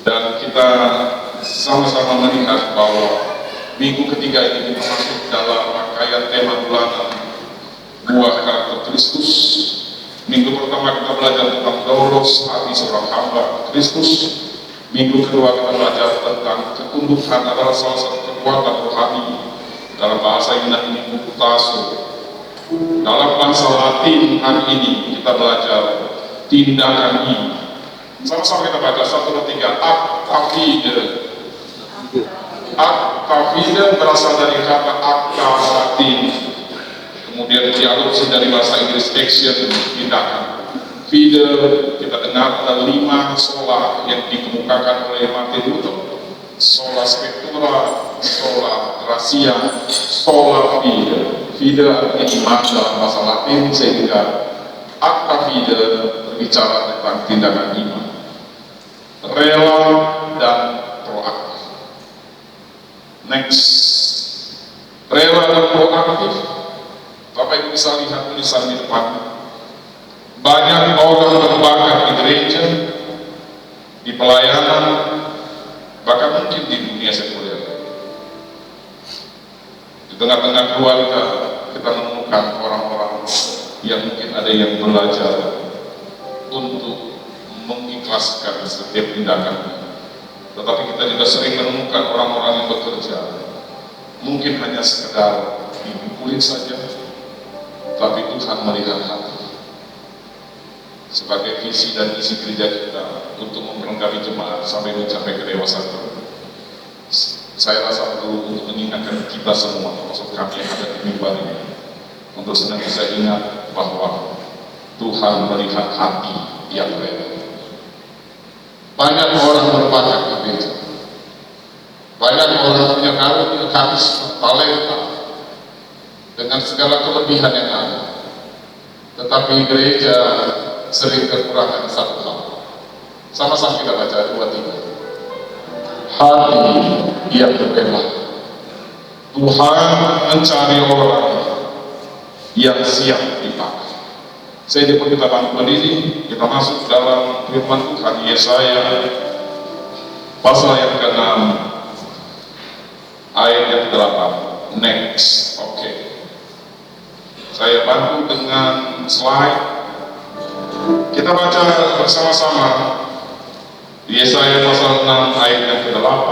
Dan kita sama-sama melihat bahwa minggu ketiga ini kita masuk dalam rangkaian tema bulanan buah karakter Kristus. Minggu pertama kita belajar tentang daulos hati seorang hamba Kristus. Minggu kedua kita belajar tentang ketundukan adalah salah satu kekuatan rohani. Dalam bahasa Yunani mukutaso. Dalam bahasa Latin hari ini kita belajar tindakan ini. Sama-sama kita baca 1, 2, 3. Acta fide. Acta fide berasal dari kata acta Latin, kemudian diadopsi dari bahasa Inggris action, tindakan. Fide kita dengar ada 5 sola yang dikemukakan oleh Martin Luther. Sola scriptura, sola gratia, sola fide. Fide artinya iman dalam bahasa Latin, sehingga acta fide berbicara tentang tindakan iman, rela dan proaktif. Next, rela dan proaktif. Bapak Ibu bisa lihat tulisan di depan. Banyak orang berbakat di gereja, di pelayanan, bahkan mungkin di dunia sekuler. Di tengah-tengah keluarga kita menemukan orang-orang yang mungkin ada yang belajar untuk mengikhlaskan setiap tindakan. Tetapi kita juga sering menemukan orang-orang yang bekerja mungkin hanya sekedar dipukulin saja, tapi Tuhan melihat hati. Sebagai visi dan misi gereja kita untuk memperlengkapi jemaat sampai mencapai kedewasaan, saya rasa perlu untuk mengingatkan kita semua, termasuk kami yang ada di mimbar ini, untuk senantiasa ingat bahwa Tuhan melihat hati yang rela. Banyak orang berbakat di gereja, banyak orang punya karunia, karisma, talenta, dengan segala kelebihan yang ada, tetapi gereja sering kekurangan satu hal. Sama-sama kita baca 2, 3. Hati yang rela. Tuhan mencari orang yang siap dipakai. Saya jemput kita bangkit berdiri, kita masuk dalam firman Tuhan Yesaya pasal yang ke-6 ayat yang ke-8. Next, oke. Saya bantu dengan slide. Kita baca bersama-sama Yesaya pasal 6 ayat yang ke-8.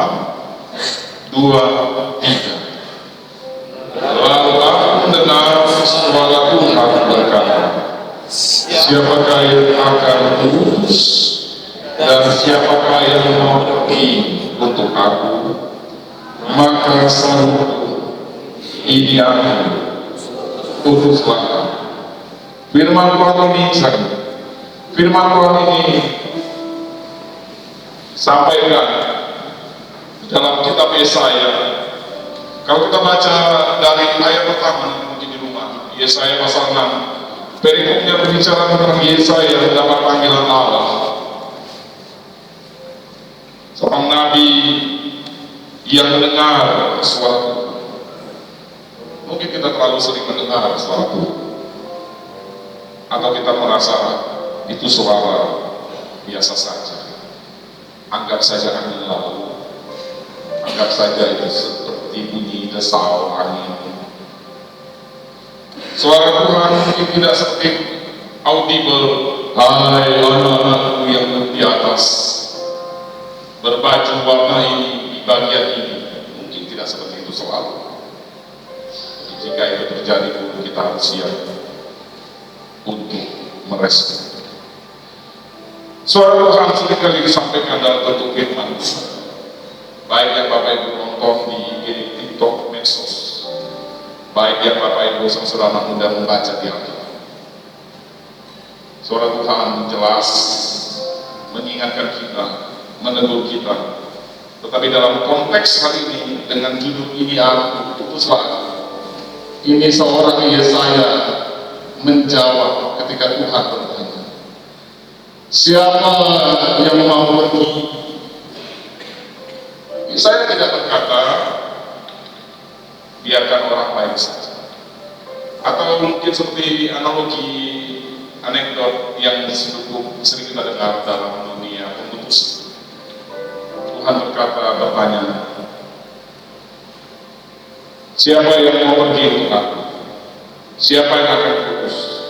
2, 3. Lalu aku mendengar suara Tuhan berkata, siapakah yang akan lurus dan siapakah yang mau pergi untuk aku? Maka seru ini aku, utuslah aku. Firman Tuhan ini, firman Tuhan ini sampaikan dalam kitab Yesaya. Kalau kita baca dari ayat pertama mungkin di rumah, Yesaya pasal 6, perikopnya berbicara tentang Yesaya mendapat panggilan Allah, seorang nabi yang mendengar suara Tuhan. Mungkin kita terlalu sering mendengar suara Tuhan, atau kita merasa itu suara biasa saja, anggap saja angin lalu, anggap saja itu seperti bunyi desau angin. Suara Tuhan mungkin tidak seperti audible, hai anak-anakku yang di atas berbaju warna ini di bagian ini, mungkin tidak seperti itu selalu. Jadi jika itu terjadi, kita harus siap untuk merespon. Suara Tuhan seringkali disampaikan dalam bentuk firman, baik yang Bapak Ibu nonton di IG, TikTok, medsos, baik yang Bapak Ibu saudara muda membaca di Alkitab. Suara Tuhan jelas mengingatkan kita, menegur kita. Tetapi dalam konteks hari ini, dengan judul ini aku putuslah, ini seorang Yesaya menjawab ketika Tuhan bertanya, siapa yang mau pergi? Saya tidak berkata biarkan orang lain saja, atau mungkin seperti analogi anekdot yang sering kita dengar dalam dunia pemutusan. Tuhan bertanya, siapa yang mau pergi untuk aku? Siapa yang akan putus?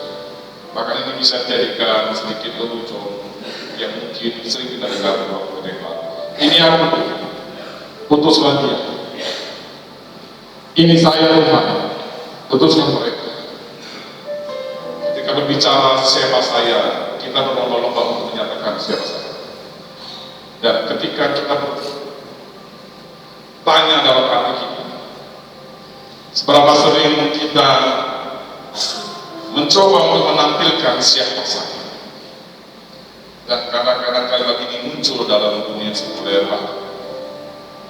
Bahkan ini bisa dijadikan sedikit lelucon yang mungkin sering kita dengar waktu debat. Ini aku, putuslah dia. Ini saya Tuhan, putuslah mereka. Ketika berbicara siapa saya, kita berlomba-lomba untuk menyatakan siapa saya. Dan ketika kita bertanya dalam hati kita, seberapa sering kita mencoba untuk menampilkan siapa saya. Dan kadang-kadang kalimat ini muncul dalam dunia sekuler.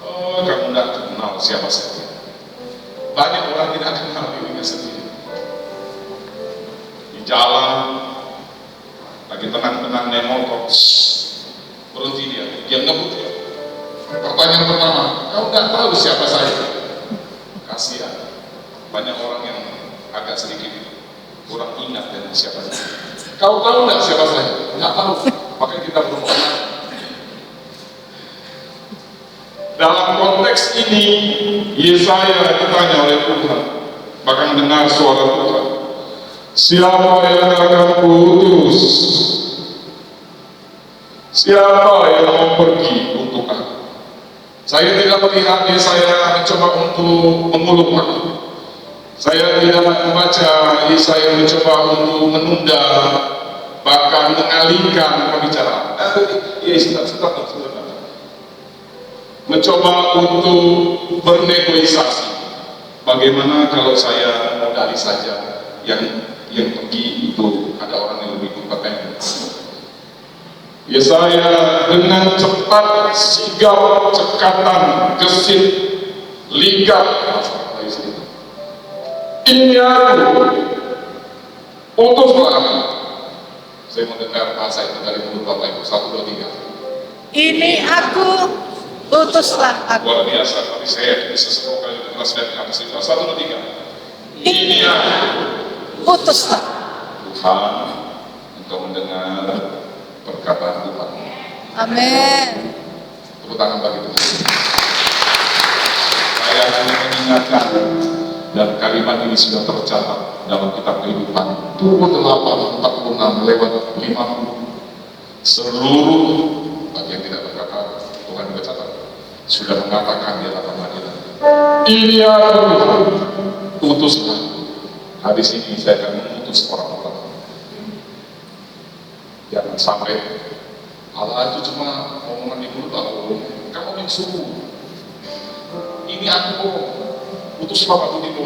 Oh, kamu tidak kenal siapa saya. Banyak orang tidak kenal dirinya sendiri. Di jalan, lagi tenang-tenang naik motor, berhenti dia ngebut ya. Pertanyaan pertama, kau tidak tahu siapa saya? Kasihan, banyak orang yang agak sedikit kurang ingat dengan siapa saya. Kau tahu nggak siapa saya? Nggak tahu, makanya kita belum kenal. Dalam konteks ini, Yesaya ditanya oleh Tuhan, bahkan dengar suara Tuhan, siapa yang akan kuutus? Siapa yang mau pergi untuk aku? Saya tidak melihat Yesaya mencoba untuk mengulur waktu. Saya tidak membaca Yesaya mencoba untuk menunda, bahkan mengalihkan pembicaraan. Sebentar. Mencoba untuk bernegosiasi. Bagaimana kalau saya modali saja yang pergi itu ada orang yang lebih kompeten. Yesaya dengan cepat sigap cekatan gesit ligat. Ini aku, utuslah aku. Saya mendengar bahasa itu dari mulut Bapak Ibu. 1, 2, 3. Ini aku, utuslah aku. Luar biasa, tapi saya bisa 10 kali dengar dari atas itu. 1, 2, 3. Ini aku, utuslah Tuhan, untuk mendengar perkataan Tuhan. Amin. Tepuk tangan bagi Tuhan. Saya ingin mengingatkan, dan kalimat ini sudah tercatat dalam kitab Kehidupan 28:46-50. Seluruh bagian tidak berkata, Tuhan juga catat, sudah mengatakan di dalam pengadilan, ini aku, utuslah. Hadis ini saya akan mengutus orang-orang. Jangan sampai Allah itu cuma omongan di mulut aku, kamu yang suruh. Ini aku, utuslah aku itu.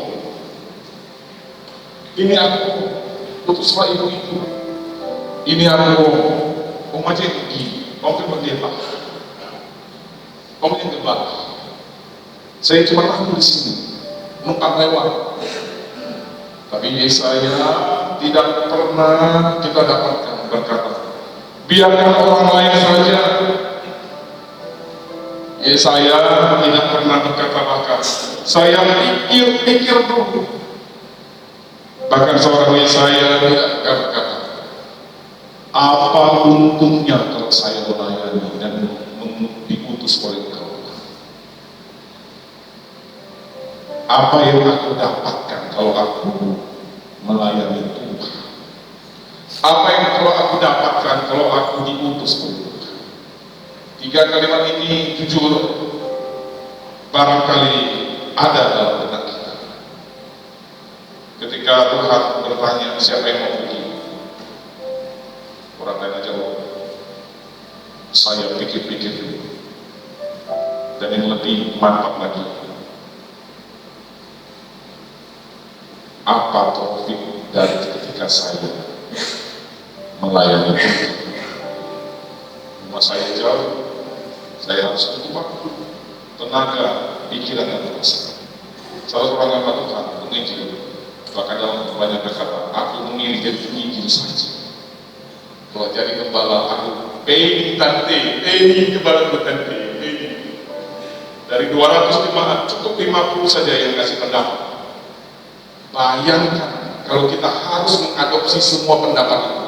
Ini aku, utuslah ibu itu. Ini aku, om aja yang pergi, om kan pendeta, om yang gembala. Saya cuma tahu di sini, numpang lewat. Tapi Yesaya tidak pernah kita dapatkan berkata, biarkan orang lain saja. Yesaya tidak pernah berkata bahkan, saya pikir dulu. Bahkan seorang Yesaya tidak berkata, apa untungnya kalau saya melayani dan diutus oleh engkau? Apa yang aku dapatkan kalau aku melayani Tuhan? Apa yang kalau aku dapatkan kalau aku diutus oleh Tuhan? 3 kalimat ini jujur barangkali ada dalam benak kita. Ketika Tuhan bertanya siapa yang mau pergi, orang lain jawab, saya pikir-pikir dulu. Dan yang lebih mantap lagi, apa taufik dari ketika saya melayani Tuhan? Rumah saya jauh, saya harus butuh waktu, tenaga, pikiran dan perasaan. Salah seorang hamba Tuhan menginjil, bahkan dalam banyak berkata, aku memilih jadi penginjil saja. Kalau jadi gembala, aku peni gembala bertante. Dari 200 jemaat cukup 50 saja yang kasih pendapat. Bayangkan kalau kita harus mengadopsi semua pendapat itu,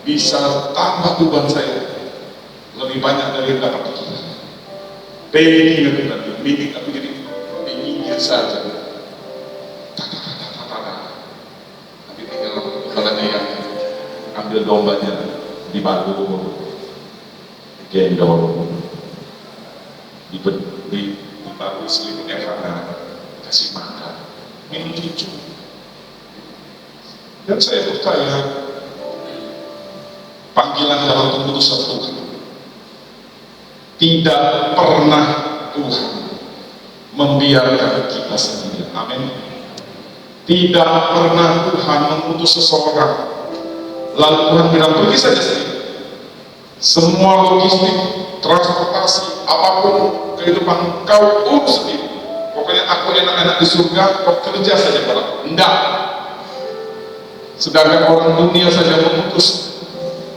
bisa tambah beban saya lebih banyak dari yang dapat kita. pengen aku nanti, bikin aku jadi penginnya saja. Nanti tinggal kepalanya yang ambil dombanya, dibalur, gendong, dibalur selimutnya karena kasih makan, minum cucu. Dan saya percaya panggilan dalam keputusan Tuhan tidak pernah Tuhan membiarkan kita sendiri. Amin. Tidak pernah Tuhan mengutus seseorang lalu Tuhan bilang pergi saja sendiri. Semua logistik, transportasi, apapun kehidupan kau urus sendiri. Pokoknya aku enak-enak di surga, kau kerja saja barang. Enggak. Sedangkan orang dunia saja mengutus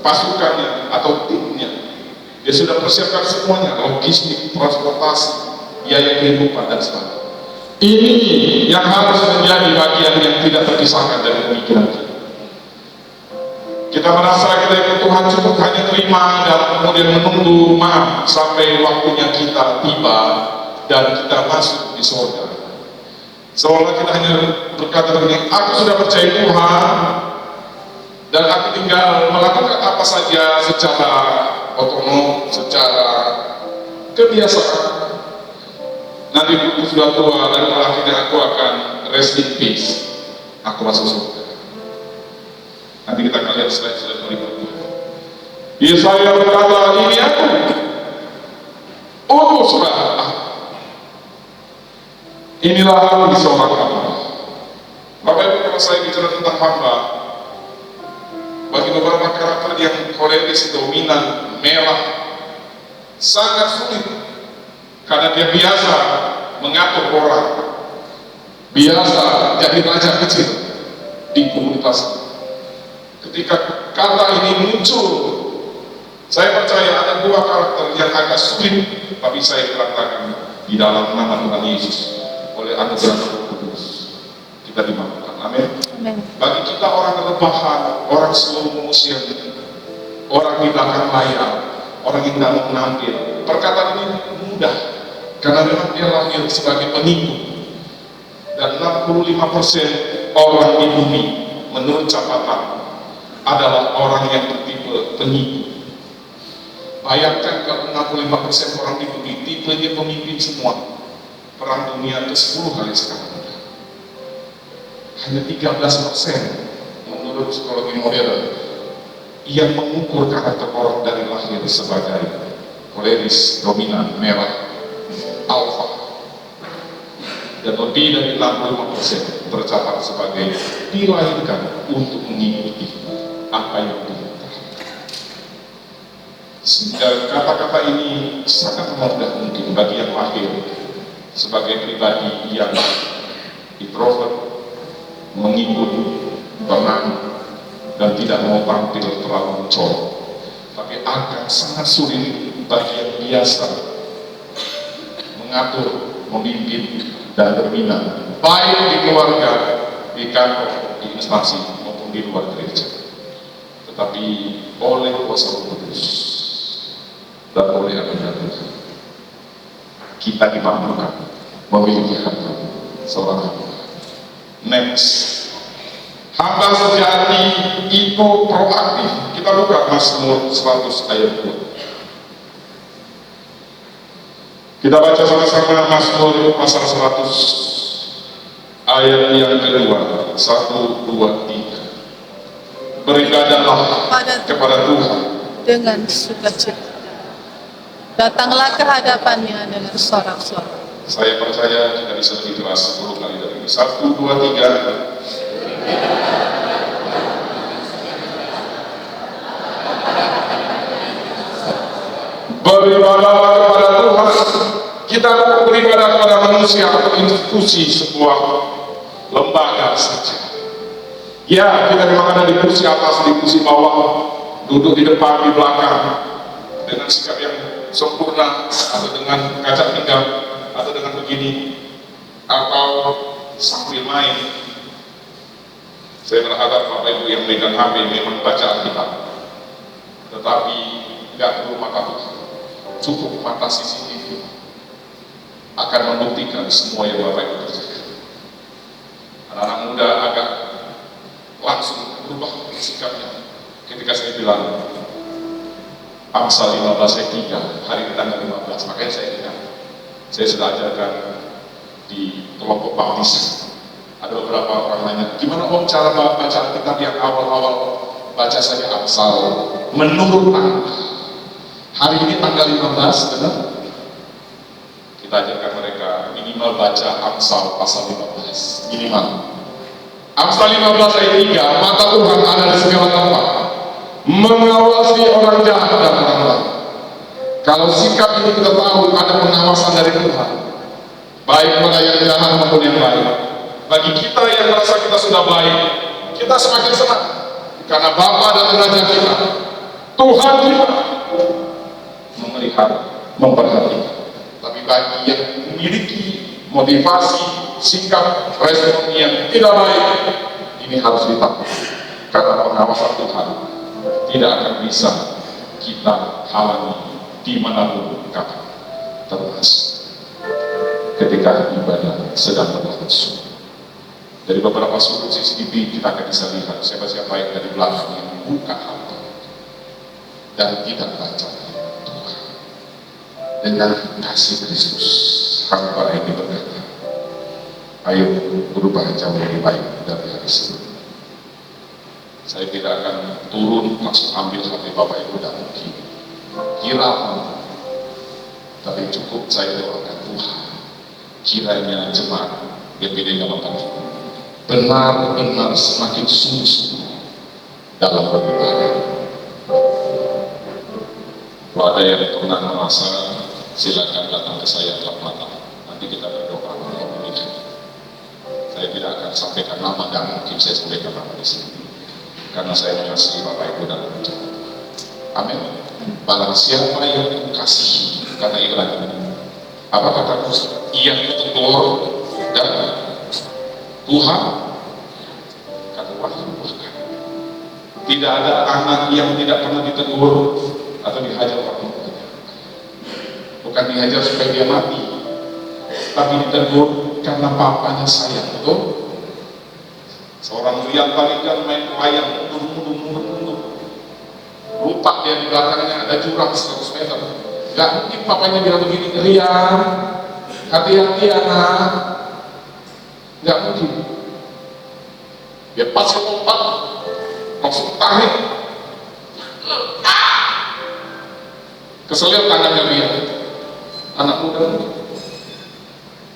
pasukannya atau timnya, dia sudah persiapkan semuanya, logistik, transportasi, biaya kehidupan dan sebagainya. Ini yang harus menjadi bagian yang tidak terpisahkan dari pemikiran kita. Kita merasa kita ikut Tuhan cukup hanya terima dan kemudian menunggu maaf sampai waktunya kita tiba dan kita masuk di surga. Seolah kita hanya berkata begini, aku sudah percaya Tuhan dan aku tinggal melakukan apa saja secara otonom, secara kebiasaan. Nanti aku sudah tua dan akhirnya aku akan rest in peace. Aku masuk surga. Nanti kita akan lihat slide-slide berikutnya. Yesaya berkata, ini aku, utuslah aku. Inilah aku seorang hamba. Bapak Ibu, kalau saya bicara tentang hamba, bagi beberapa karakter yang koleris, dominan, merah, sangat sulit karena dia biasa mengatur orang, biasa jadi raja kecil di komunitas. Ketika kata ini muncul, saya percaya ada dua karakter yang agak sulit, tapi saya katakan di dalam nama Tuhan Yesus oleh anugerah Roh Kudus kita dimampukan. Amin. Bagi kita orang rebahan, orang seluruh manusia, orang di belakang layar, orang yang tidak mau menampil, perkataan ini mudah karena memang dia lahir sebagai penipu. Dan 65% orang di bumi menurut catatan adalah orang yang bertipe penipu. Bayangkan kalau 65% orang di bumi tipenya pemimpin semua. Perang dunia ke-10 kali sekarang. Hanya 13% menurut psikologi modern yang mengukur karakter orang dari lahir sebagai koleris, dominan, merah, alfa. Dan lebih dari 65% tercatat sebagai dilahirkan untuk mengikuti apa yang diminta. Sehingga kata-kata ini sangat mudah mungkin bagi yang lahir sebagai pribadi yang introvert, mengikut, tenang, dan tidak mau tampil terlalu mencolok. Tapi akan sangat sulit bagi yang biasa mengatur, memimpin, dan berminat, baik di keluarga, di kantor, di instansi, maupun di luar gereja. Tetapi oleh kuasa Roh Kudus dan oleh anugerah Tuhan, kita dimampukan memiliki hamba, seorang hamba. Next, hamba sejati itu proaktif. Kita buka Mazmur 100 ayat 2. Kita baca sama-sama Mazmur pasal 100 ayat yang kedua. 1, 2, 3. Beribadahlah kepada Tuhan dengan sukacita. Datanglah ke hadapannya dengan sorak-sorai. Saya percaya kita bisa lebih keras 10 kali dari ini. 1, 2, 3. Beribadahlah kepada Tuhan. Kita bukan beribadah kepada manusia atau institusi sebuah lembaga saja. Ya, kita memang ada di kursi atas, di kursi bawah, duduk di depan, di belakang, dengan sikap yang sempurna, atau dengan kaca pinggang, atau dengan begini, atau sambil main. Saya berharap Bapak Ibu yang megang HP memang baca Alkitab, tetapi nggak perlu mata Tuhan, cukup mata CCTV. akan membuktikan semua yang Bapak Ibu kerjakan. Anak-anak muda agak langsung berubah sikapnya ketika saya bilang Amsal 15 ayat 3 hari tanggal 15. Makanya saya ingat, saya sudah ajarkan di kelompok baptis. Ada beberapa orang nanya, gimana Om cara baca Alkitab yang awal-awal? Baca saja Amsal menurut tanggal. Hari ini tanggal 15, benar? Kita ajarkan mereka minimal baca Amsal pasal 15, minimal. Amsal 15 ayat 3, mata Tuhan ada di segala tempat, mengawasi orang jahat dan orang baik. Kalau sikap ini kita tahu ada pengawasan dari Tuhan, baik pada yang jahat maupun yang baik. Bagi kita yang merasa kita sudah baik, kita semakin senang karena Bapa dan Raja kita, Tuhan kita, memelihara, memperhatikan. Tapi bagi yang memiliki motivasi, sikap, respon yang tidak baik, ini harus ditakut karena pengawasan Tuhan tidak akan bisa kita halangi dimanapun kata, termasuk ketika ibadah sedang berlangsung. Dari beberapa sudut CCTV kita akan bisa lihat siapa-siapa yang dari belakang yang membuka hati dan tidak baca Tuhan. Dengan kasih Kristus, hamba ini berkata, ayo berubah jauh lebih baik dari hari sebelumnya. Saya tidak akan turun langsung ambil hati Bapak Ibu dan kira tapi cukup saya doakan Tuhan, kiranya jemaat GPD Galapan benar-benar semakin sungguh-sungguh dalam beribadah. Kalau ada yang pernah merasa, silakan datang ke saya dalam malam. Nanti kita berdoa yang memilih. Saya tidak akan sampaikan nama dan mungkin saya sampaikan nama di sini, karena saya mengasihi Bapak Ibu dan Ibu. Amin. Barang siapa yang dikasihi, kata Ibrani, apa kataku? Ia ditegur dan Tuhan kata Wahyu bahkan tidak ada anak yang tidak pernah ditegur atau dihajar orang tuanya. Bukan dihajar supaya dia mati, tapi ditegur karena papanya sayang. Betul? Seorang lihat talikan main layang mundur, lupa dia di belakangnya ada jurang 100 meter. Gak mungkin papanya bilang begini, Rian, hati-hati anak. Gak mungkin. Dia pas lompat, langsung tarik, keselip tangannya dia. Anak muda,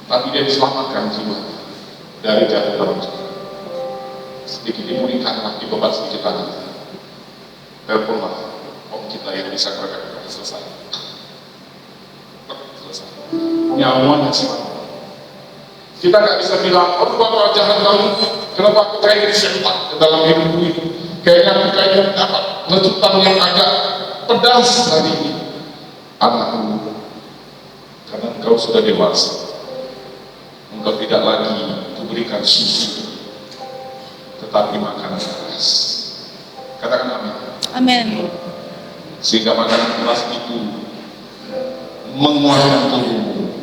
tapi dia diselamatkan jiwa dari jatuh dalam jurang. Sedikit dimulihkanlah, dibeban sedikit tangan. Teleponlah om kita yang bisa kerjakan, selesai. Nyaman sih. Kita nggak bisa bilang, oh Bapak jahat kamu, kenapa aku kayak disentak ke dalam hidupku ini? Kayaknya aku kayak dapat lecutan yang agak pedas hari ini. Anakku, karena engkau sudah dewasa, engkau tidak lagi kuberikan susu, tetapi makanan keras. Katakan amin. Amin. Sehingga makanan keras itu menguatkan tubuhmu,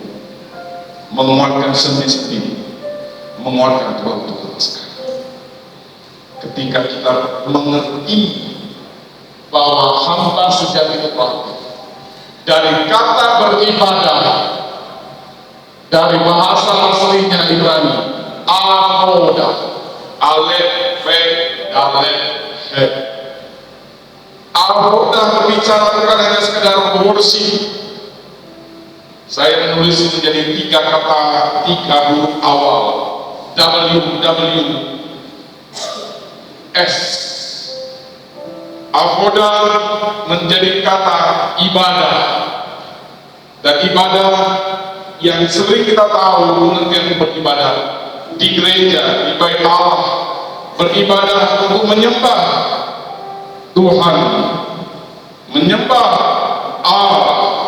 menguatkan sendi-sendi, menguatkan Tuhan sekali. Ketika kita mengerti bahwa hamba sejati itu dari kata beribadah, dari bahasa aslinya Ibrani, avoda, alef, fe, dalef, he. Avoda berbicara bukan hanya sekedar worship. Saya menulis menjadi 3 kata, 3 huruf awal. WWS. Avoda menjadi kata ibadah. Dan ibadah yang sering kita tahu pengertian beribadah di gereja, di bait Allah, beribadah untuk menyembah Tuhan, menyembah Allah.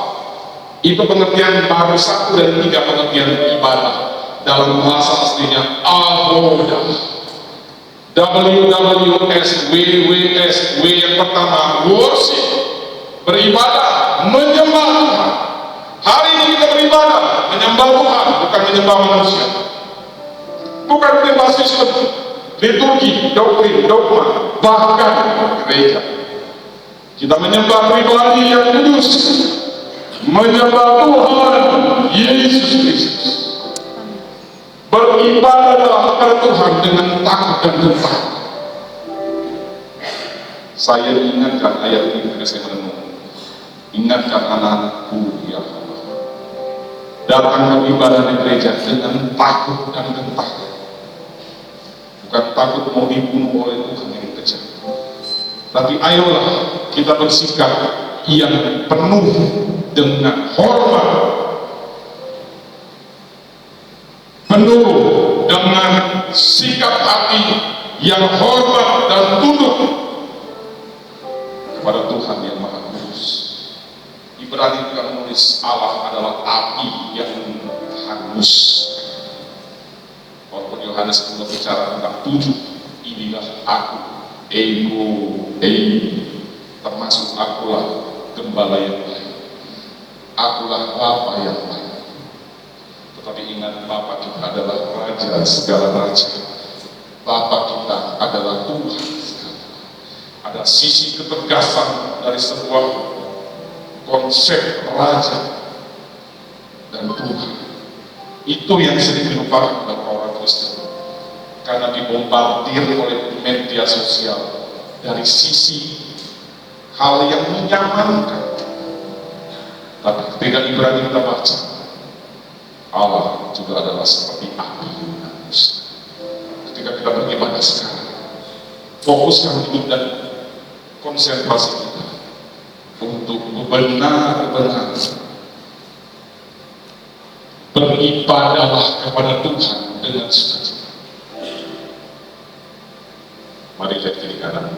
Itu pengertian baru, 1 dari 3 pengertian ibadah dalam bahasa aslinya avoda. WWS, W yang pertama worship, beribadah, menyembah Tuhan. Hari ini kita beribadah, menyembah Tuhan, bukan menyembah manusia. Bukan menyembah sistem, liturgi, doktrin, dogma, bahkan gereja. Kita menyembah pribadi yang kudus, menyembah Tuhan Yesus Kristus. Beribadahlah kepada Tuhan dengan takut dan gentar. Saya ingatkan ayat ini ketika saya merenung. Ingatkan anak-anakku ya Allah, datang beribadah di gereja dengan takut dan gentar. Bukan takut mau dibunuh oleh Tuhan yang kejam, tapi ayolah kita bersikap yang penuh dengan hormat, penuh dengan sikap hati yang hormat dan tunduk kepada Tuhan yang Maha Kudus. Ibrani juga menulis Allah adalah api yang hangus. Walaupun Yohanes belum bicara tentang 7, inilah aku, ego, termasuk akulah gembala yang baik, akulah Bapa yang baik. Tetapi ingat, Bapa kita adalah Raja segala raja, Bapa kita adalah Tuhan segala. Ada sisi ketegasan dari sebuah konsep Raja dan Tuhan. Itu yang sering dilupakan oleh orang Kristen, karena dibombardir oleh media sosial dari sisi hal yang menyamankan. Tapi ketika Ibrani kita baca, Allah juga adalah seperti api yang hangus. Ketika kita beribadah sekarang, fokuskan hidup dan konsentrasi kita untuk benar-benar beribadahlah kepada Tuhan dengan sukacita. Mari lihat kiri kanan.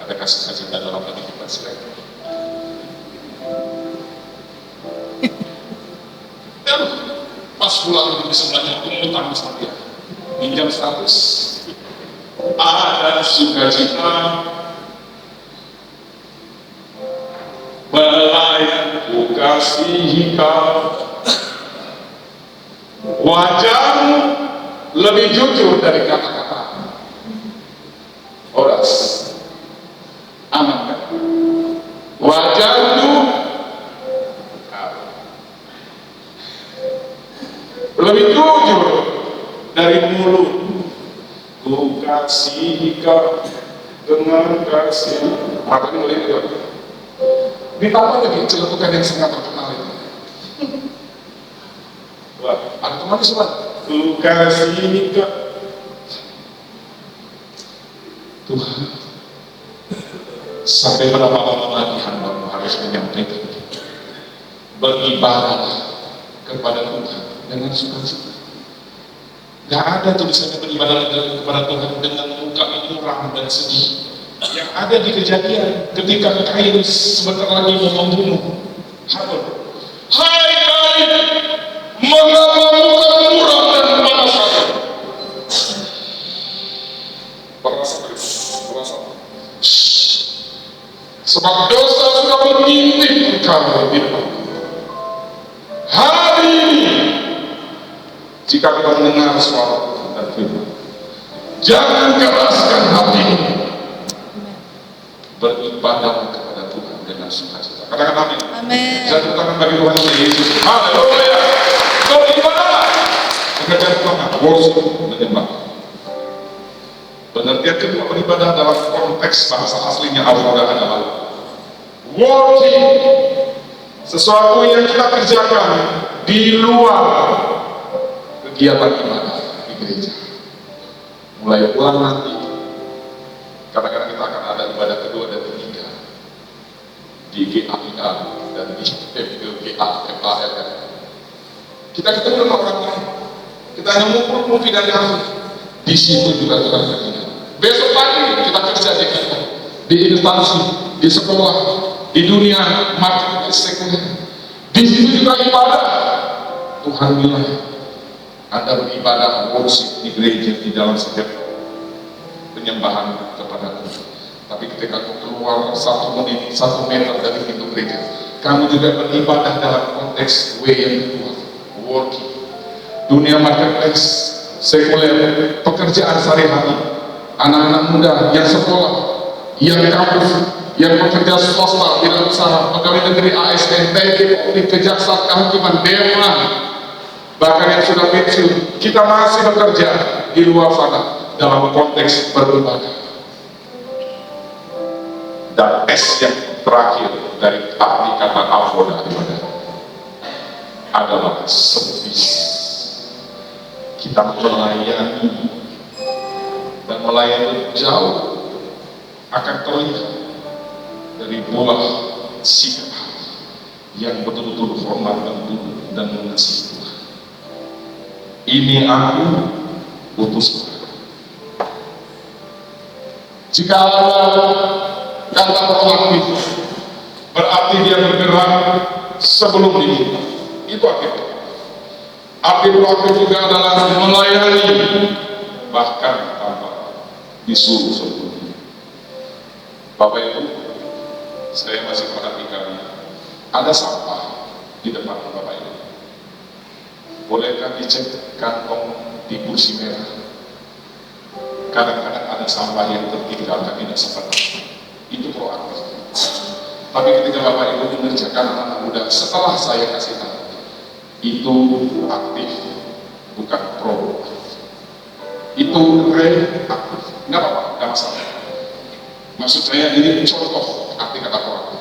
Adakah sukacita dalam hati kita sekarang? Pas pulang di sebelahnya, aku mau tanggung sama dia, pinjam 100. Ada sukacita melayani kasihi kau, wajahmu lebih jujur dari kata-kata. Oras aman kan? Wajahmu lebih jujur dari mulut. Ku kasihi kau dengan kasih. Matanya mulai itu. Ditambah lagi celetukan yang sangat terkenal itu. Wah, ada teman di sebelah. Ku kasihi kau. Tuhan, sampai berapa lama lagi hamba-Mu harus menyampaikan beribadah kepada Tuhan dengan sukacita? Gak ada tulisannya beribadah kepada Tuhan dengan muka muram dan sedih. Yang ada di Kejadian ketika Kain sebentar lagi mau membunuh Habel. Hai Kain, mengapa muka muram dan panas hati? Perasa. Sebab dosa sudah mengintip engkau di depan. Hari ini, jika kita mendengar suara Tuhan dan firman, jangan keraskan hatimu, beribadah kepada Tuhan dengan sukacita. Katakan amin. Amin. Jatuh tangan bagi Tuhan Yesus. Haleluya. Beribadah. Bekerja Tuhan, worship, menyembah. Pengertian kedua beribadah dalam konteks bahasa aslinya Al-Quran adalah worship, sesuatu yang kita kerjakan di luar kegiatan ibadah di gereja. Mulai pulang nanti, kadang-kadang kita akan ada ibadah kedua dan ketiga di GAIA dan di FGA. Kita ketemu dengan orang lain, kita hanya ngumpul dari hari. Di situ juga kita kerja. Besok pagi kita kerja di instansi, di sekolah, di dunia marketing sekuler. Di situ juga ibadah. Tuhan bilang, Anda beribadah worship di gereja di dalam setiap penyembahan kepada Tuhan. Tapi ketika kamu keluar 1 meter dari pintu gereja, kamu juga beribadah dalam konteks W yang kedua, working. Dunia marketplace, sekuler, pekerjaan sehari-hari, anak-anak muda yang sekolah, yang kampus, yang bekerja swasta, tidak usaha, pegawai negeri ASN, TNI, Polri, kejaksaan, kehakiman, dewan, bahkan yang sudah pensiun, kita masih bekerja di luar sana dalam konteks berlembaga. Dan S yang terakhir dari arti kata avoda adalah service. Kita melayani, dan melayani jauh akan terlihat dari pola sikap yang betul-betul hormat dan mengasihi Tuhan. Ini aku utus. Jika ada kata proaktif, berarti dia bergerak sebelum diminta. Itu artinya. Arti proaktif juga adalah melayani bahkan tanpa disuruh sebelumnya. Bapak Ibu, saya masih perhatikan ada sampah di depan Bapak Ibu. Bolehkah dicek kantong di kursi merah? Kadang-kadang ada sampah yang tertinggal dan tidak sempat. Itu proaktif. Tapi ketika Bapak Ibu mengerjakan anak muda setelah saya kasih tahu, itu aktif, bukan pro. Itu reaktif. Nggak apa-apa, nggak masalah. Maksud saya ini contoh arti kata proaktif.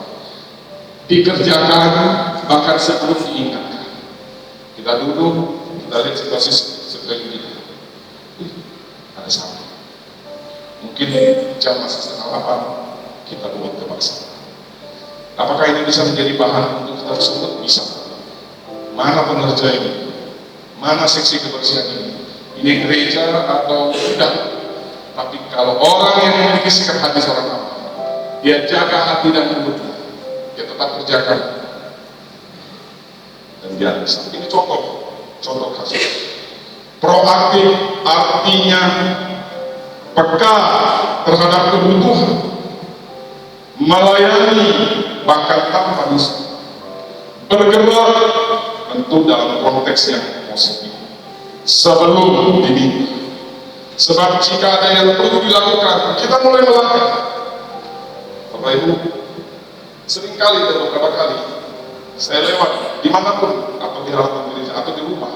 Dikerjakan bahkan sebelum diingatkan. Kita duduk, kita lihat situasi sekeliling kita. Ada sampah. Mungkin jam masih 7:30, kita buat ke bangsa. Apakah ini bisa menjadi bahan untuk kita tersebut? Bisa. Mana pengerja ini? Mana seksi kebersihan ini? Ini gereja atau tidak? Tapi kalau orang yang memiliki sikap hati seorang hamba, dia jaga hati dan mulutnya, dia tetap kerjakan, dan dia bisa. Ini contoh kasus. Proaktif artinya peka terhadap kebutuhan, melayani bahkan tanpa disuruh, bergerak tentu dalam konteks yang positif sebelum diminta. Sebab jika ada yang perlu dilakukan, kita mulai melangkah. Bapak Ibu, seringkali dan beberapa kali saya lewat dimanapun, atau di halaman gereja atau di rumah.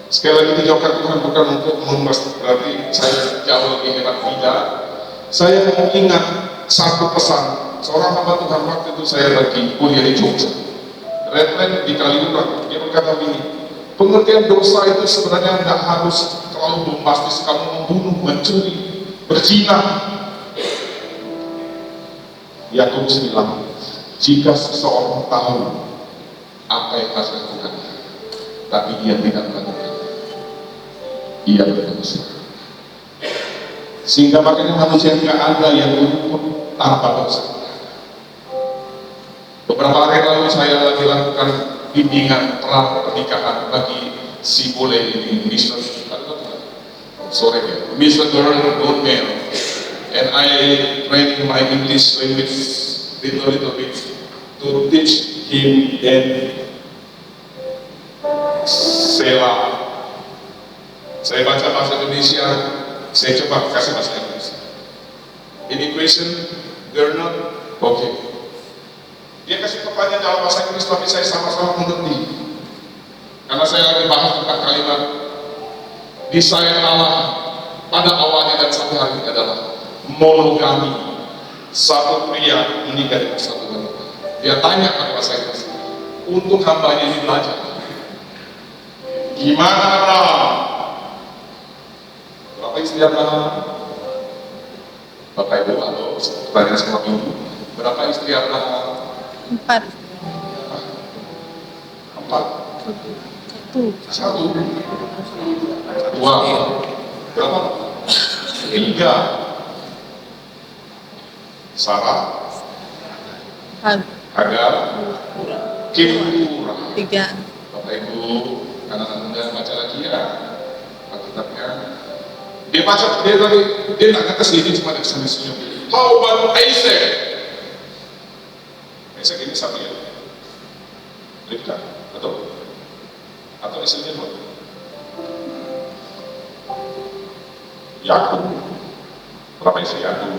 Sekali lagi dijauhkan Tuhan bukan untuk berarti saya jauh lebih hebat, tidak. Saya mau ingat satu pesan seorang hamba Tuhan waktu itu saya lagi kuliah di Jogja, retret di Kaliurang. Dia berkata begini, pengertian dosa itu sebenarnya tidak harus terlalu bombastis, kamu membunuh, mencuri, berzina. Yakobus bilang, jika seseorang tahu apa yang harus dilakukan, tapi dia tidak melakukan, ia berdosa. Sehingga makanya manusia tidak ada yang luput tanpa dosa. Beberapa hari lalu saya lagi lakukan bimbingan pernikahan bagi si bule ini, Mr. Girl, not male, and I train my English language little bit to teach him and Sela. Saya baca bahasa Indonesia, saya coba kasih bahasa Indonesia. Any question? Girl, not? Okay. Dia kasih pertanyaan dalam bahasa Inggris, tapi saya sama-sama mengerti. Karena saya lagi bahas tentang kalimat desain Allah pada awalnya dan sampai hari ini adalah monogami. Satu pria menikah dengan satu wanita. Dia tanya kepada saya, untuk hambanya ini belajar. Gimana Abraham? Berapa istri Abraham? Bapak Ibu, halo, pertanyaan sama Ibu. Berapa istri Abraham? 4. 1. Dua. Berapa? 3. Sarah, Hagar, Keturah. 3. Bapak Ibu, anak-anak muda baca lagi ya Alkitabnya. Dia baca, dia nggak ngetes ini, cuma dia senyum. How about Isaac? Isaac ini satu ya, Ribka, betul? Atau istrinya 2? Yakub. Berapa istri Yakub?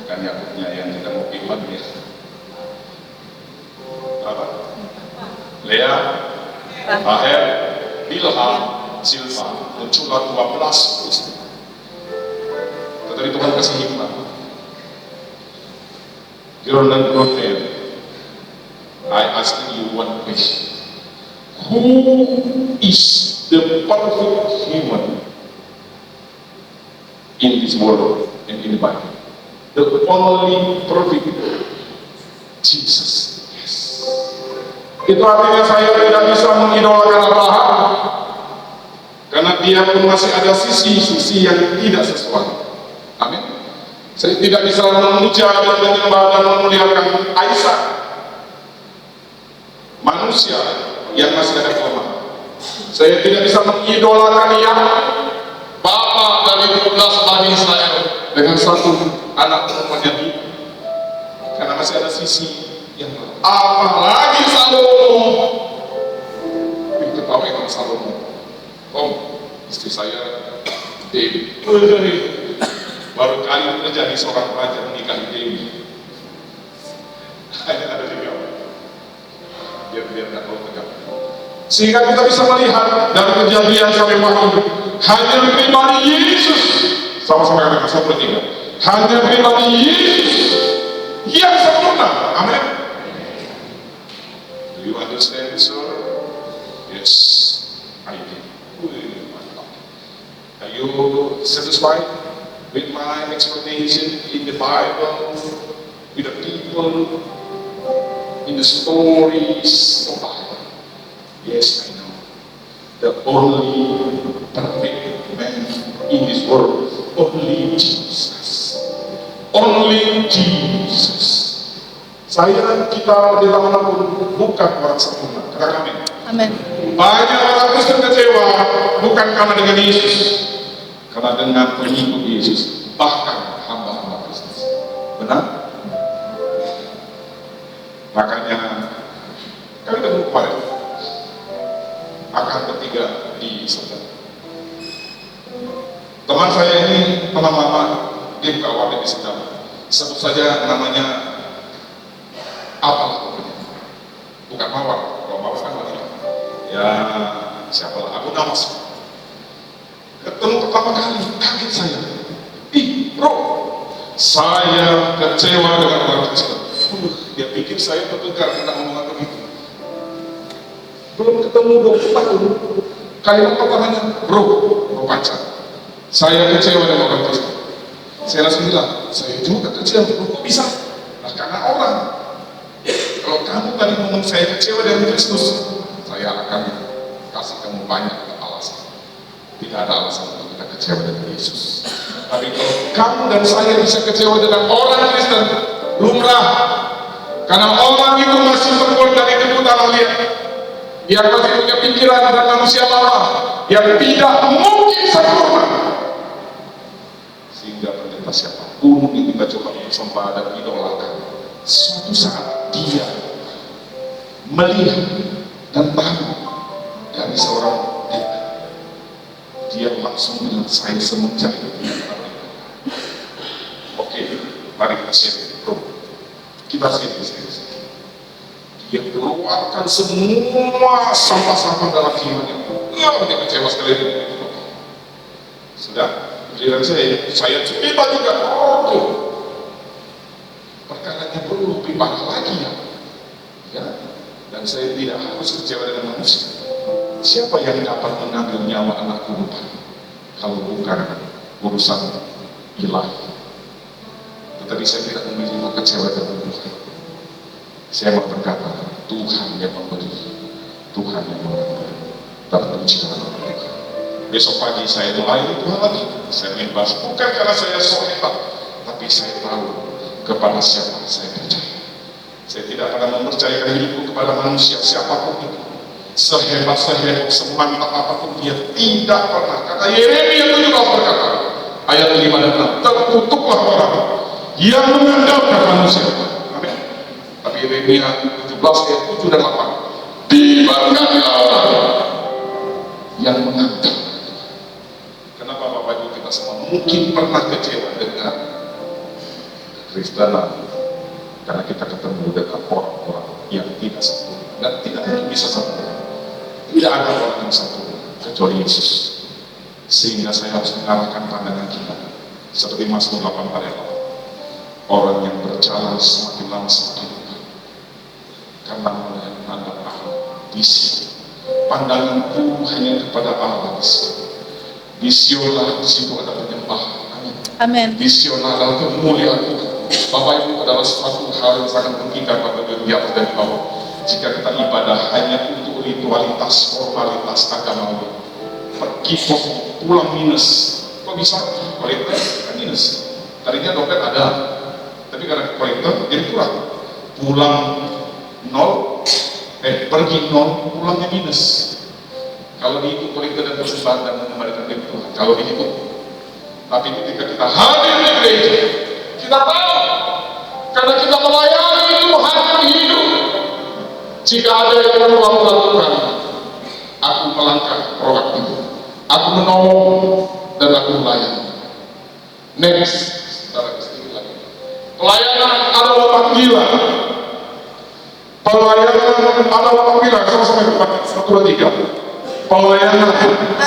Kan Yakubnya yang tidak mau iman ya. Berapa? Lea, Rahel, Bilha, Silva, muncullah 12 istri. Tetapi Tuhan kasih hikmah. Girl and girl, I ask you one question. Who is the perfect human in this world and in the Bible? The only perfect Jesus. Yes. Itu artinya saya tidak bisa mengidolakan Abraham karena dia pun masih ada sisi-sisi yang tidak sesuai. Amin. Saya tidak bisa memuja dan menyembah dan memuliakan Aisyah, manusia yang masih ada kelemahan. Saya tidak bisa mengidolakan yang bapak dari 12 Bani Israel dengan satu anak perempuannya di, karena masih ada sisi yang lain. Apalagi Salomo. Ketawa itu Salomo. Om, istri saya Dewi. Baru kali terjadi seorang raja menikahi Dewi. Hanya ada 3 orang. Biar nggak tahu tegak. Sehingga kita bisa melihat dari kejadian sampai waktu hanya pribadi Yesus. Sama-sama katakan satu bertiga. Hanya pribadi Yesus yang sempurna. Amin. Do you understand, sir? Yes, I do. Mantap. Are you satisfied with my explanation in the Bible, with the people, in the stories of the Bible? Yes, I know. The only perfect man in this world, only Jesus. Only Jesus. Saya, kita, di manapun bukan orang sempurna. Katakan amin. Amin. Banyak orang Kristen kecewa bukan karena dengan Yesus, karena dengan pengikut Yesus, bahkan hamba-hamba Kristen. Benar? Makanya kami ketemu kemarin akan ketiga di Sedang. Teman saya ini teman lama, dia buka warnet di Sedang. Sebut saja namanya apalah pokoknya. Bukan Mawar, kalau Mawar kan wanita. Ya siapa lah, aku nama sih. Ketemu pertama kali, kaget saya. Ih bro, saya kecewa dengan orang Kristen. Dia pikir saya bertengkar tentang omongan begitu. Belum ketemu 20 tahun, kalimat pertamanya, bro pacar. Saya kecewa dengan orang Kristen. Saya langsung bilang, saya juga kecewa, kok bisa? Nah karena orang. Kalau kamu tadi ngomong saya kecewa dengan Kristus, saya akan kasih kamu banyak alasan. Tidak ada alasan untuk kita kecewa dengan Yesus. Tapi kalau kamu dan saya bisa kecewa dengan orang Kristen, lumrah. Karena orang itu masih terbuat dari debu tanah liat. Dia masih punya pikiran dan manusia lama yang tidak mungkin sempurna. Sehingga pendeta siapapun yang kita coba sembah dan idolakan, suatu saat dia melihat dan tahu dari seorang pendeta, dia langsung bilang, saya semenjak itu. Oke, mari kita share, bro. Kita share. Dia keluarkan semua sampah-sampah dalam jiwanya. Dia kecewa sekali. Sudah, giliran saya pipa juga. Oh, perkaranya perlu pipa lagi ya. Dan saya tidak harus kecewa dengan manusia. Siapa yang dapat mengambil nyawa anak kurban kalau bukan urusan ilahi? Tetapi saya tidak memilih kecewa dengan Tuhan. Saya mau berkata, Tuhan yang memberi, Tuhan yang memberi. Terpuji dalam Tuhan. Besok pagi saya mulai Tuhan lagi. Saya membahas bukan karena saya so hebat, tapi saya tahu kepada siapa saya percaya. Saya tidak pernah mempercayakan hidupku kepada manusia siapapun itu. Sehebat, semantap apapun dia tidak pernah. Kata Yeremia 17 berkata, ayat 5 dan 6, terkutuklah orang yang mengandalkan manusia. Amin. Tapi Yeremia 17 ayat 7 dan 8, diberkatilah orang yang mengangkat. Kenapa Bapak Ibu kita semua mungkin pernah kecewa dengan Kristenan? Karena kita ketemu dengan orang-orang yang tidak sempurna dan tidak mungkin bisa sempurna. Tidak ada orang yang sempurna kecuali Yesus. Sehingga saya harus mengarahkan pandangan kita seperti Mazmur 8 ayat 8. Orang yang berjalan semakin lama semakin dekat karena melihat pandang Allah di sini. Pandanganku hanya kepada Allah di sini. Di Sionlah, di situ ada penyembah. Amin. Amin. Di Sionlah adalah kemuliaan Tuhan. Bapak Ibu, adalah suatu hal yang sangat mengikat pada di atas dan di bawah. Jika kita ibadah hanya untuk ritualitas, formalitas agama, pergi pulang minus. Kok bisa? Kolektor kan minus. Tadinya dompet ada, tapi karena kolektor jadi kurang. Pulang nol, pergi nol, pulangnya minus. Kalau diikut kolektor dan persembahan dan mengembalikan diri Tuhan, kalau diikut. Tapi ketika kita hadir di gereja, kita tahu karena kita melayani Tuhan yang hidup. Jika ada yang perlu aku lakukan, aku melangkah proaktif, aku menolong dan aku melayani. Next, saudara istri lagi. Pelayanan adalah panggilan. Pelayanan adalah panggilan. Sama-sama depan 1, 2, 3. Pelayanan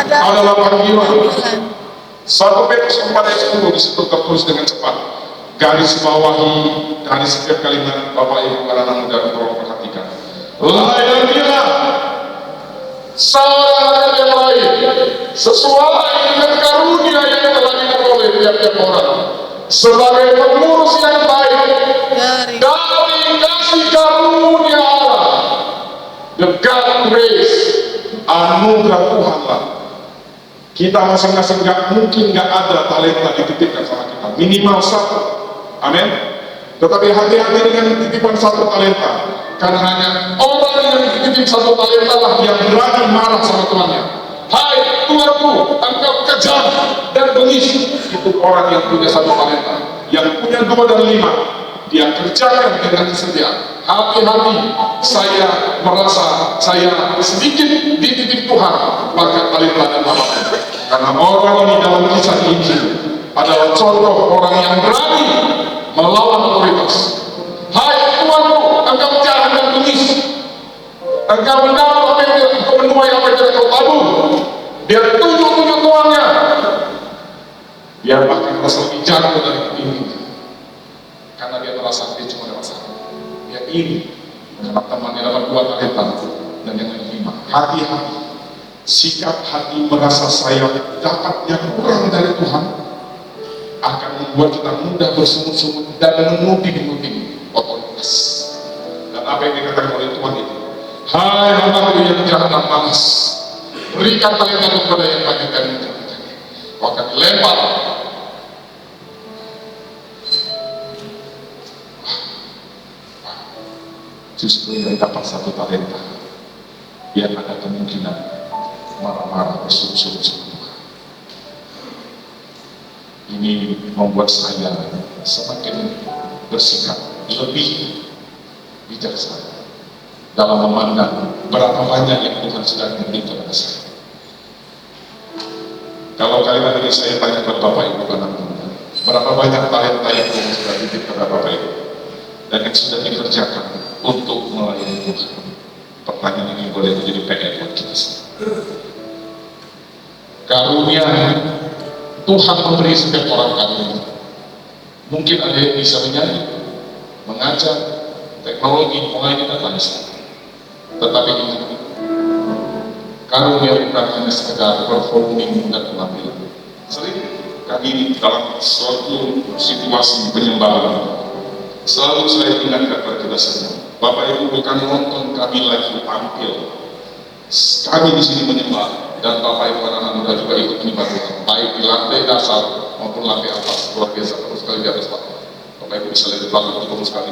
adalah panggilan. 1 Petrus 4 ayat 10 disitu tertulis dengan cepat. Garis bawahi dari setiap kalimat Bapak Ibu anak muda tolong perhatikan. Layanilah seorang yang lain sesuai dengan karunia yang telah diperoleh tiap-tiap orang sebagai pengurus yang baik dari kasih karunia Allah. The God grace, anugerah Tuhan lah. Kita masing-masing mungkin nggak ada talenta dititipkan sama kita, minimal 1. Amin. Tetapi hati-hati dengan titipan 1 talenta, karena hanya orang yang dititip 1 talenta lah yang berani marah sama tuannya. Hai tuanku, engkau kejam dan bengis. Itu orang yang punya 1 talenta. Yang punya 2 dan 5, dia kerjakan dengan kesetiaan. Hati-hati, saya merasa saya sedikit dititip Tuhan pakai talenta dan apapun. Karena orang ini dalam kisah Injil adalah contoh orang yang berani melawan otoritas. Hai tuanku, engkau jahat dan bengis. Engkau mendapat apa yang tidak, engkau menuai apa yang tidak kau tabur. Dia tunjuk-tunjuk tuannya. Dia bahkan merasa lebih jago dari pemimpinnya. Karena dia merasa dia cuma dapat 1. Dia iri karena temannya dapat 2 talenta dan yang lain 5. Hati-hati. Sikap hati merasa saya dapat yang kurang dari Tuhan akan membuat kita mudah bersungut-sungut dan menuding-nuding otoritas. Dan apa yang dikatakan oleh Tuhan itu, hai hamba-Ku yang jahat dan malas, berikan talenta kepada yang banyak dan yang banyak. Kau akan dilempar. Justru yang dapat 1 talenta, yang ada kemungkinan marah-marah bersungut-sungut sama Tuhan. Ini membuat saya semakin bersikap lebih bijaksana dalam memandang berapa banyak yang Tuhan sedang memberikan kepada saya. Kalau kalimat ini saya tanya kepada Bapak Ibu anak muda, berapa banyak talenta yang Tuhan sudah titip kepada Bapak Ibu dan yang sudah dikerjakan untuk melayani Tuhan? Pertanyaan ini boleh menjadi PR buat kita semua. Karunia Tuhan memberi setiap orang karunia. Mungkin ada yang bisa menyanyi, mengajar, teknologi, mengaji dan lain sebagainya. Tetapi ingat, karunia bukan hanya sekedar performing dan penampilan. Sering kami dalam suatu situasi penyembahan, selalu saya ingatkan kepada kita semua, Bapak Ibu bukan nonton kami lagi tampil. Kami di sini menyembah dan Bapak Ibu anak muda juga ikut menyembah Tuhan, baik di lantai dasar maupun lantai atas, luar biasa. Terus sekali di atas Pak, Bapak Ibu bisa lihat di belakang itu sekali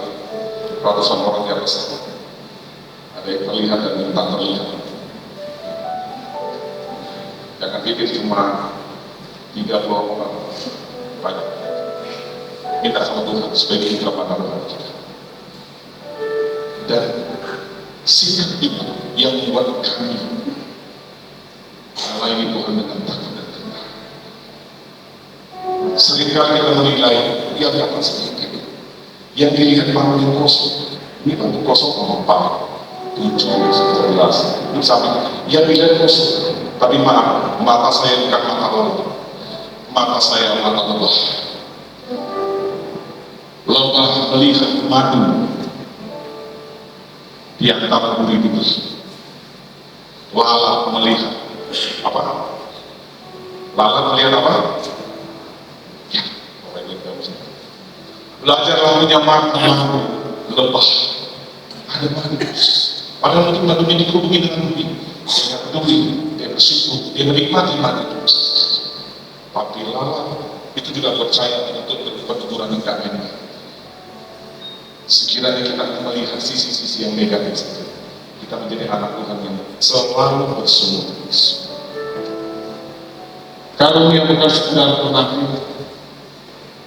ratusan orang di atas. Ada yang terlihat dan yang tak terlihat. Jangan pikir cuma 30 orang, banyak. Minta sama Tuhan supaya kita pandang kita. Dan sikap ini yang membuat kami melayani Tuhan dengan takut dan gentar. Seringkali kita menilai dia akan sedikit. Yang dilihat bangku kosong, ini bangku kosong 4, 7, 11, sampai yang dilihat kosong. Tapi maaf, mata saya bukan mata laut, mata saya mata lebah. Lebah melihat madu di antara duri-duri. Lalat melihat apa? Lalat melihat apa? Ya, belajarlah menyamakan lebah. Ada madu. Padahal mungkin madunya dikerubungi dengan duri. Dia peduli, dia bersyukur, dia menikmati madu. Tapi lalat itu juga percaya untuk keturunan yang gak enak. Sekiranya kita melihat sisi-sisi yang negatif saja, kita menjadi anak Tuhan yang selalu bersungguh. Karunia bukan sekedar penampilan,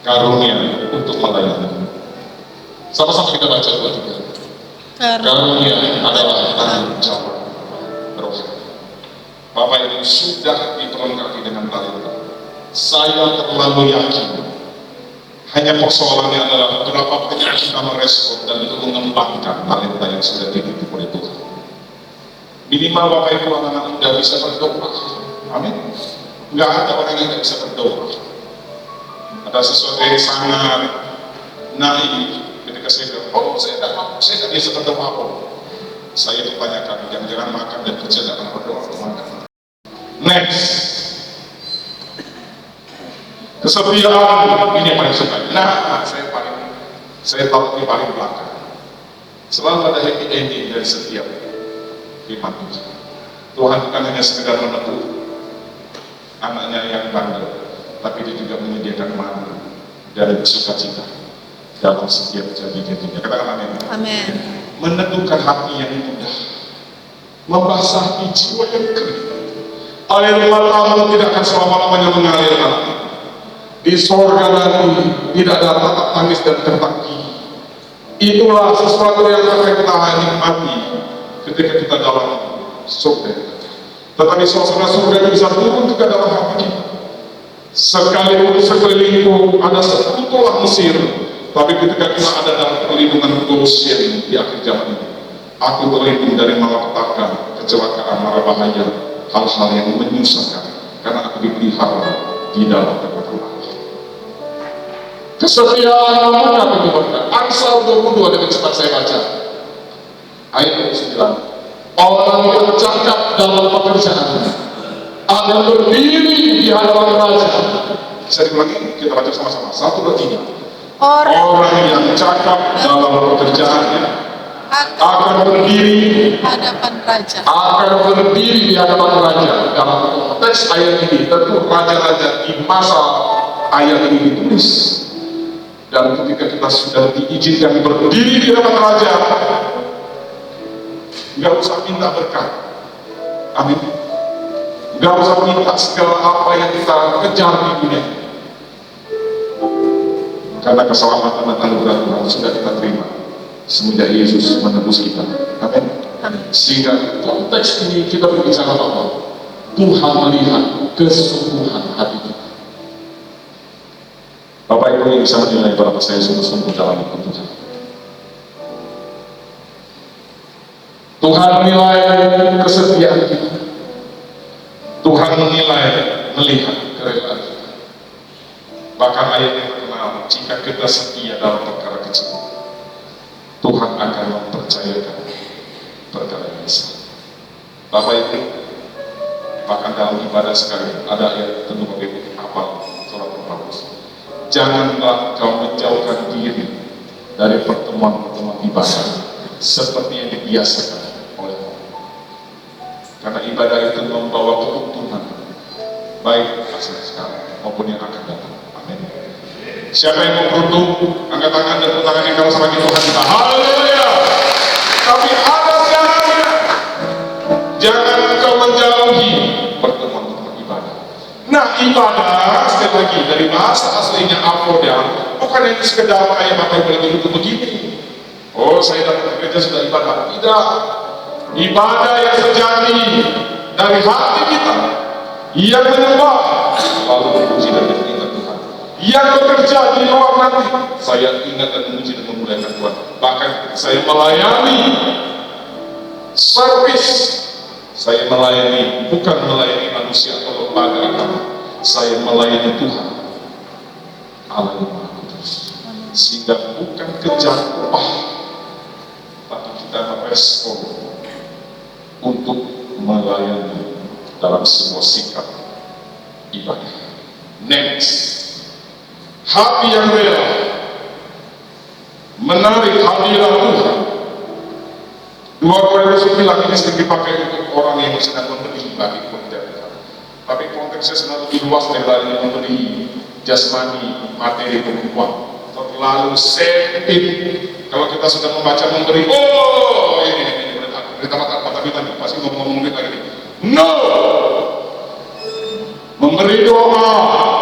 karunia untuk melayani. Sama-sama kita baca 2-3. Karunia adalah tanggung jawab rohani. Bapak Ibu sudah diperlengkapi dengan talenta. Saya terlalu yakin. Hanya persoalannya adalah berapa banyak kita merespon dan itu mengembangkan talenta yang sudah dimiliki oleh Tuhan. Minimal Bapak Ibu anak-anak muda bisa berdoa. Amin. Enggak ada orang yang tidak bisa berdoa. Ada sesuatu yang sangat naif ketika saya bilang, oh saya tidak bisa berdoa apa. Saya ditanyakan, jangan-jangan makan dan kerja tidak pernah berdoa atau makan. Next. Kesetiaan ini yang paling suka. Nah, saya tahu di paling belakang. Selalu ada happy ending dari setiap firman Tuhan. Tuhan bukan hanya sekedar menegur anaknya yang bandel, tapi dia juga menyediakan madu dari sukacita dalam setiap janji-janjinya. Katakan amin. Amin. Meneguhkan hati yang mudah, membasahi jiwa yang kering. Air matamu tidak akan selama-lamanya mengalir lagi. Di sorga nanti tidak ada tatap tangis dan gertak gigi. Itulah sesuatu yang akan kita nikmati ketika kita dalam surga. Tetapi suasana surga itu bisa turun juga dalam hati kita. Sekalipun sekelilingku ada sekutulah Mesir, tapi ketika kita ada dalam perlindungan Goshen di akhir zaman ini, aku terlindung dari malapetaka, kecelakaan, mara bahaya, hal-hal yang menyusahkan, karena aku dipelihara di dalam tempat Allah. Kesetiaan mana itu berkat? Amsal 22 dengan cepat saya baca. Ayat 29. Orang yang cakap dalam pekerjaannya akan berdiri di hadapan raja. Bisa diulangi? Kita baca sama-sama. 1, 2, 3. Orang yang cakap dalam pekerjaannya akan berdiri di hadapan raja. Akan berdiri di hadapan raja. Dalam konteks ayat ini, tentu raja-raja di masa ayat ini ditulis. Dan ketika kita sudah diizinkan berdiri di hadapan raja, nggak usah minta berkat. Amin. Nggak usah minta segala apa yang kita kejar di dunia, karena keselamatan dan anugerah Tuhan sudah kita terima semenjak Yesus menebus kita. Amin. Sehingga konteks ini kita berbicara bahwa Tuhan melihat kesungguhan hati kita. Bapak Ibu yang bisa menilai berapa saya sungguh-sungguh dalam ikut Tuhan. Tuhan menilai kesetiaan kita. Tuhan menilai, melihat kerelaan kita. Bahkan ayat yang terkenal, jika kita setia dalam perkara kecil, Tuhan akan mempercayakan perkara yang besar. Bapak Ibu, bahkan dalam ibadah sekali ada ayat tentu Bapak Ibu hafal surat Paulus. Janganlah kau menjauhkan diri dari pertemuan-pertemuan ibadah seperti yang dibiasakan oleh orang. Karena ibadah itu membawa keuntungan baik asal sekarang maupun yang akan datang. Amin. Siapa yang mau beruntung, angkat tangan dan tangan yang kalau sama Tuhan kita. Haleluya. Tapi ada syaratnya. Jangan kau menjauhi pertemuan-pertemuan ibadah. Nah, ibadah sekali lagi dari bahasa aslinya apoda, bukan hanya sekedar kayak Bapak Ibu lagi duduk begini. Oh, saya datang ke gereja sudah ibadah. Tidak. Ibadah yang sejati dari hati kita, yang menyembah lalu memuji dan mengingat Tuhan, yang bekerja di luar nanti saya ingat dan memuji dan memuliakan Tuhan. Bahkan saya melayani servis, saya melayani, bukan melayani manusia atau lembaga agama, saya melayani Tuhan Allah yang Maha Kudus. Sehingga bukan kejar upah, tapi kita merespon untuk melayani dalam semua sikap ibadah. Next, hati yang rela menarik hadirat Tuhan. 2 Korintus 9 ini sering dipakai untuk orang yang sedang memberi bagi pekerjaan Tuhan. Tapi konteksnya sebenarnya lebih luas dari memberi jasmani, materi, uang. Terlalu sempit. Kalau kita sudah membaca memberi, oh ini berita mata tadi pasti ngomong lagi. No, memberi doa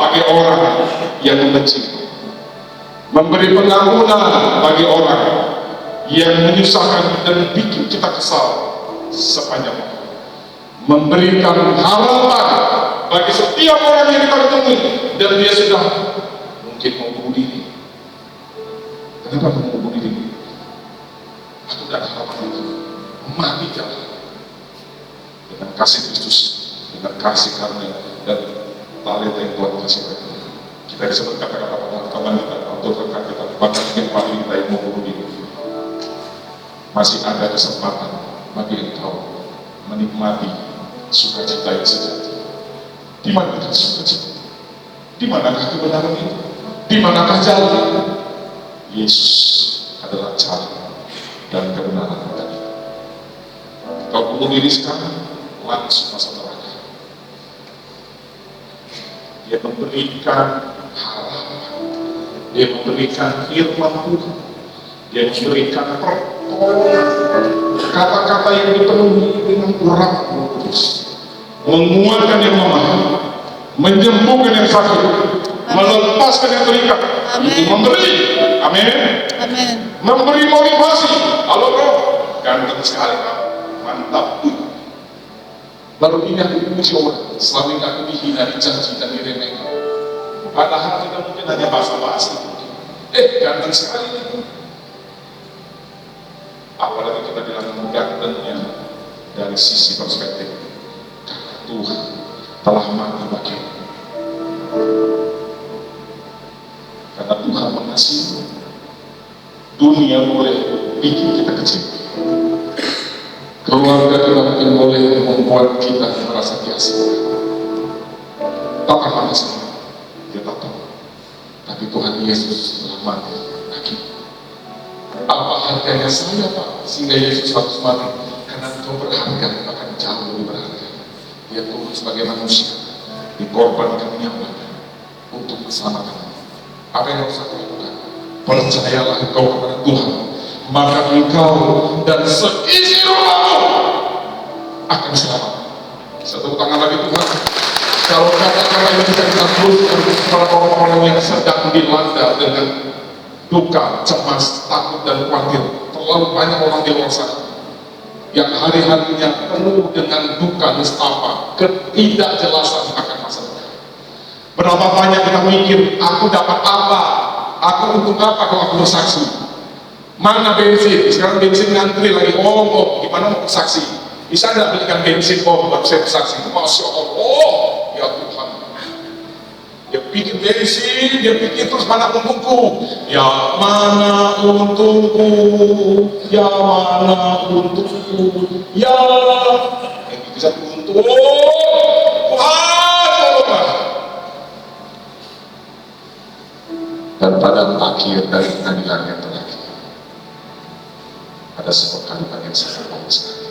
bagi orang yang membenci, memberi pengampunan bagi orang yang menyusahkan dan bikin kita kesal sepanjang waktu, memberikan harapan bagi setiap orang yang kita temui dan dia sudah mungkin mau bunuh diri. Kenapa kamu mau bunuh diri? Aku tidak ada harapan lagi, mati jalan dengan kasih Kristus, dengan kasih karunia dan talenta yang Tuhan kasih mereka. Kita bisa berkata-kata pada kawan kita atau rekan kita, bahkan mungkin paling kita yang mau bunuh diri. Masih ada kesempatan bagi engkau menikmati sukacita yang sejati. Di manakah sukacita? Di manakah kebenaran itu? Di manakah jalan? Yesus adalah jalan dan kebenaran tadi. Kau bunuh diri sekarang, langsung masa neraka. Dia memberikan harapan, dia memberikan firman Tuhan, dia memberikan pertolongan, kata-kata yang dipenuhi dengan urapan Roh Kudus, menguatkan yang lemah, menyembuhkan yang sakit, melepaskan yang terikat. Itu memberi, amin. Amin. Memberi motivasi. Halo bro, ganteng sekali kamu, mantap. Baru ini aku dipuji orang, selama ini aku dihina, dicaci dan diremehkan. Padahal kita mungkin hanya basa-basi. Ganteng sekali itu. Apalagi kita bilang gantengnya dari sisi perspektif karena Tuhan telah mati bagimu. Karena Tuhan mengasihi, dunia boleh bikin kita kecil, keluarga kita mungkin boleh membuat kita merasa biasa. Tak pernah masalah, dia tak tahu. Tapi Tuhan Yesus telah mati bagi. Apa harganya saya Pak? Sehingga Yesus harus mati. Karena engkau berharga, bahkan jauh lebih berharga. Dia turun sebagai manusia, dikorbankan nyawanya untuk keselamatan. Apa yang harus aku lakukan? Percayalah engkau kepada Tuhan, maka engkau dan seisi rumahmu akan selamat. Satu tangan lagi Tuhan. Kalau kata-kata ini bisa kita teruskan kepada orang-orang yang sedang dilanda dengan duka, cemas, takut, dan khawatir. Terlalu banyak orang di luar sana yang hari-harinya penuh dengan duka, nestapa, ketidakjelasan akan masa depan. Berapa banyak kita mikir, aku dapat apa? Aku untuk apa kalau aku bersaksi? Mana bensin? Sekarang bensin ngantri lagi. Oh, gimana mau bersaksi? Bisa nggak belikan bensin? Oh, baru saya bersaksi. Masya Allah, ya Tuhan. Dia bikin bensin, dia bikin terus mana untungku? Ya mana untungku? Ya mana untungku? Ya yang bisa untung. Tuhan, tolonglah. Dan pada akhir dari pengadilan yang terakhir ada sebuah kalimat yang sangat bagus sekali.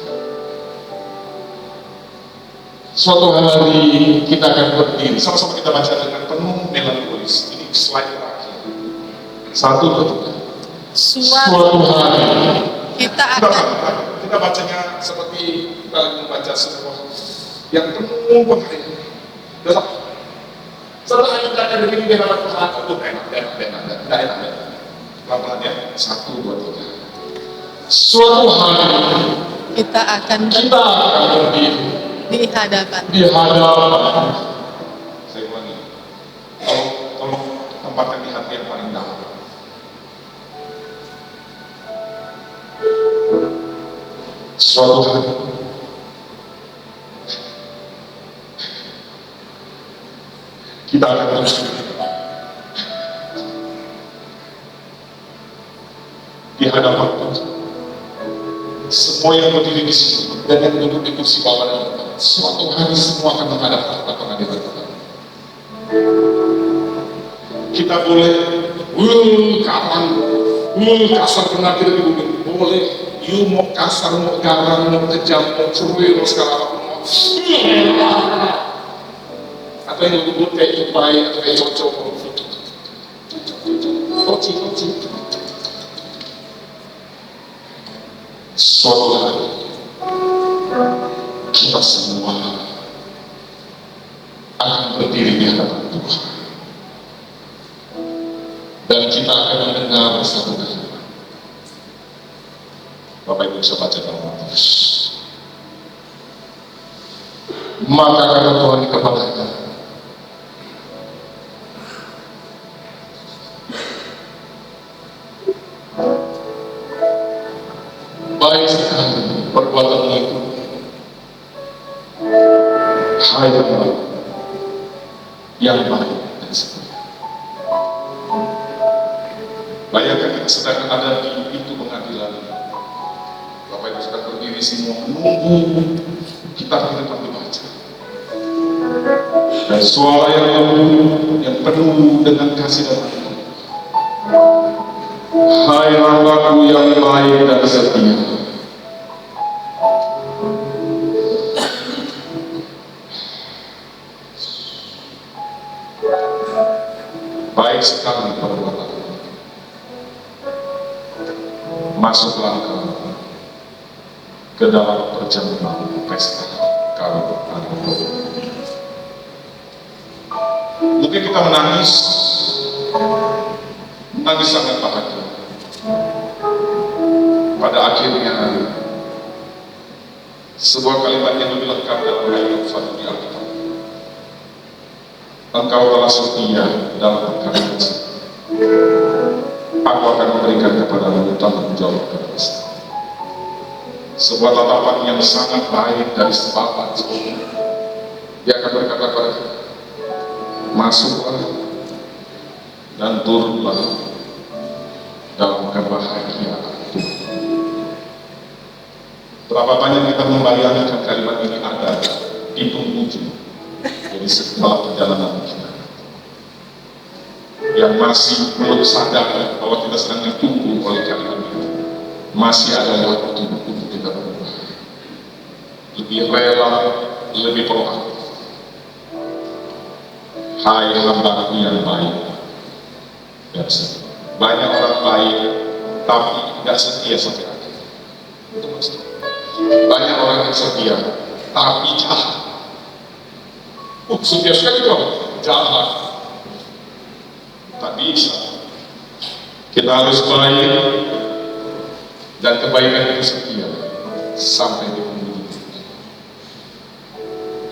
Suatu hari kita akan berdiri, sama-sama kita baca dengan penuh melankolis. Ini slide terakhir. 1, 2, 3. Suatu hari Kita akan kita bacanya seperti kita lagi membaca sebuah yang penuh penghayatan. Setelah kita akan begini di hadapan Tuhan, enak. Pelan-pelan ya. 1, 2, 3. Suatu hari kita akan berdiri Di hadapan. di hadapan. Saya ulangi. Tolong tempatkan di hati yang paling dalam. Suatu hari kita akan terus di hadapan Tuhan. Semua yang berdiri di sini dan yang duduk di kursi bawah ini, suatu hari semua akan menghadap tahta pengadilan Tuhan. Kita boleh kawan, kasar benar kita dibumi, boleh. You mau kasar, mau garang, mau kejam, mau curi, mau segala apa mau. Atau yang lebih kayak baik, atau kayak cocok. Koci. Suatu hari kita semua akan berdiri di hadapan Tuhan dan kita akan mendengar satu kalimat. Bapak Ibu bisa baca dalam Matius. Maka kata Tuhan kepadanya, baik sekali perbuatanmu itu, hai hamba yang baik dan setia. Bayangkan kita sedang ada di pintu pengadilan. Bapak Ibu sedang berdiri semua menunggu kitab yang akan dibaca. Dan suara yang lembut, yang penuh dengan kasih dan rahmat. Hai hambaku yang baik dan setia, Baik sekali perbuatanmu. Masuklah ke dalam perjamuan pesta kalau ada. Mungkin kita menangis sangat bahagia. Pada akhirnya sebuah kalimat yang lebih lengkap dalam ayat satu di Alkitab. Engkau telah setia dalam perkara kecil. Aku akan memberikan kepadamu tanggung jawab yang besar. Sebuah tatapan yang sangat baik dari sebapak. Dia akan berkata kepada kita, masuklah dan turunlah dalam kebahagiaan Tuhan. Berapa banyak kita membayangkan kalimat ini ada di penghujung dari segala perjalanan kita, yang masih belum sadar bahwa kita sedang ditunggu oleh kalimat itu. Masih ada waktu untuk kita berubah, lebih rela, lebih proaktif. Hai hambaku yang baik dan setia. Banyak orang baik tapi tidak setia sampai akhir. Itu maksudnya. Banyak orang yang setia tapi jahat. Setia sekali dong, jahat. Tak bisa. Kita harus baik dan kebaikan itu setia sampai di penghujung.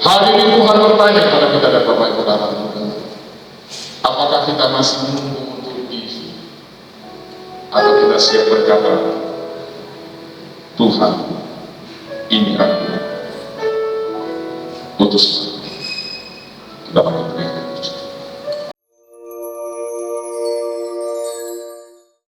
hari ini Tuhan bertanya kepada kita dan Bapak Ibu Saudara, apakah kita masih menunggu untuk diri atau kita siap berkata, Tuhan, ini aku, utuslah. Kita panggil